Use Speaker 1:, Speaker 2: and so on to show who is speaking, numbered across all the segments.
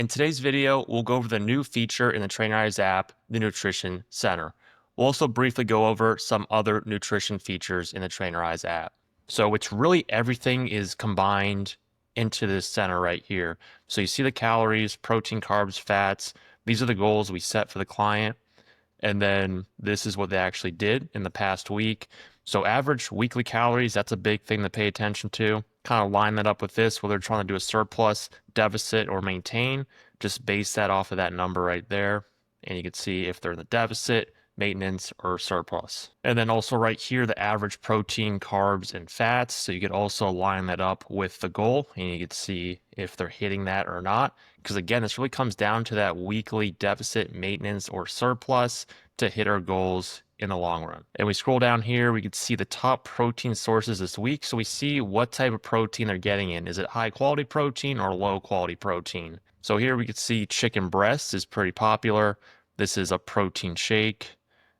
Speaker 1: In today's video, we'll go over the new feature in the Trainerize app, the Nutrition Center. We'll also briefly go over some other nutrition features in the Trainerize app. So it's really everything is combined into this center right here. So you see the calories, protein, carbs, fats. These are the goals we set for the client. And then this is what they actually did in the past week. So average weekly calories, that's a big thing to pay attention to. Kind of line that up with this, whether they're trying to do a surplus, deficit, or maintain. Just base that off of that number right there. And you can see if they're in the deficit, maintenance, or surplus. And then also right here, the average protein, carbs, and fats. So you could also line that up with the goal and you can see if they're hitting that or not. Because again, this really comes down to that weekly deficit, maintenance, or surplus to hit our goals in the long run. And we scroll down here, we can see the top protein sources this week. So we see what type of protein they're getting in. Is it high quality protein or low quality protein? So here we can see chicken breast is pretty popular. This is a protein shake.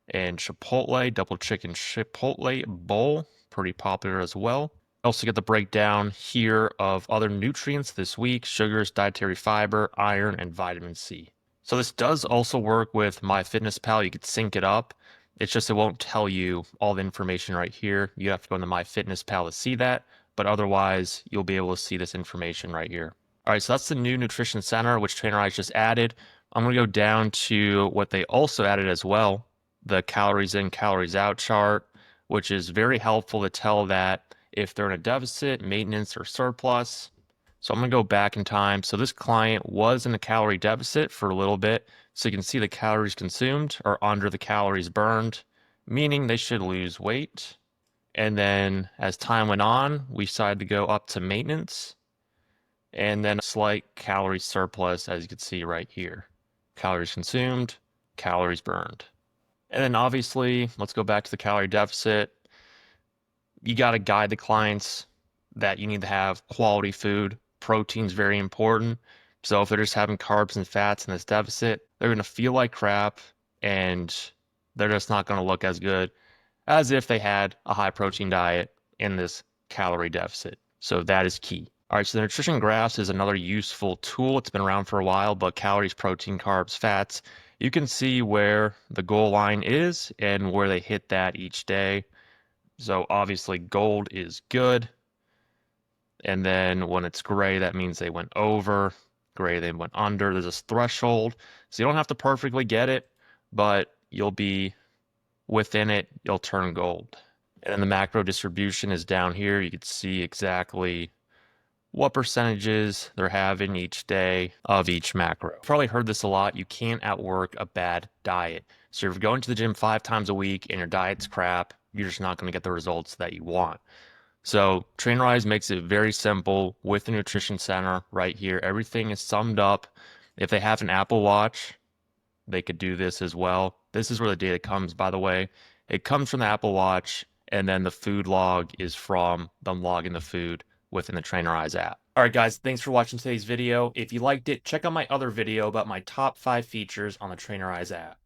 Speaker 1: And Chipotle, double chicken Chipotle bowl, pretty popular as well. Also get the breakdown here of other nutrients this week: sugars, dietary fiber, iron, and vitamin C. So this does also work with MyFitnessPal. You could sync it up. It's just it won't tell you all the information right here. You have to go into MyFitnessPal to see that, but otherwise you'll be able to see this information right here. All right, so that's the new Nutrition Center, which Trainerize just added. I'm going to go down to what they also added as well, the calories in, calories out chart, which is very helpful to tell that if they're in a deficit, maintenance, or surplus. So I'm going to go back in time. So this client was in a calorie deficit for a little bit. So you can see the calories consumed are under the calories burned, meaning they should lose weight. And then as time went on, we decided to go up to maintenance and then a slight calorie surplus, as you can see right here. Calories consumed, calories burned. And then obviously, let's go back to the calorie deficit. You got to guide the clients that you need to have quality food. Protein's very important. So if they're just having carbs and fats in this deficit, they're going to feel like crap and they're just not going to look as good as if they had a high protein diet in this calorie deficit. So that is key. All right, so the nutrition graphs is another useful tool. It's been around for a while, but calories, protein, carbs, fats, you can see where the goal line is and where they hit that each day. So obviously gold is good. And then when it's gray, that means they went over. Gray, they went under. There's this threshold. So you don't have to perfectly get it, but you'll be within it. You'll turn gold. And then the macro distribution is down here. You can see exactly what percentages they're having each day of each macro. You've probably heard this a lot. You can't outwork a bad diet. So if you're going to the gym 5 times a week and your diet's crap, you're just not going to get the results that you want. So Trainerize makes it very simple with the Nutrition Center right here. Everything is summed up. If they have an Apple Watch, they could do this as well. This is where the data comes, by the way. It comes from the Apple Watch, and then the food log is from them logging the food within the Trainerize app. All right, guys, thanks for watching today's video. If you liked it, check out my other video about my top 5 features on the Trainerize app.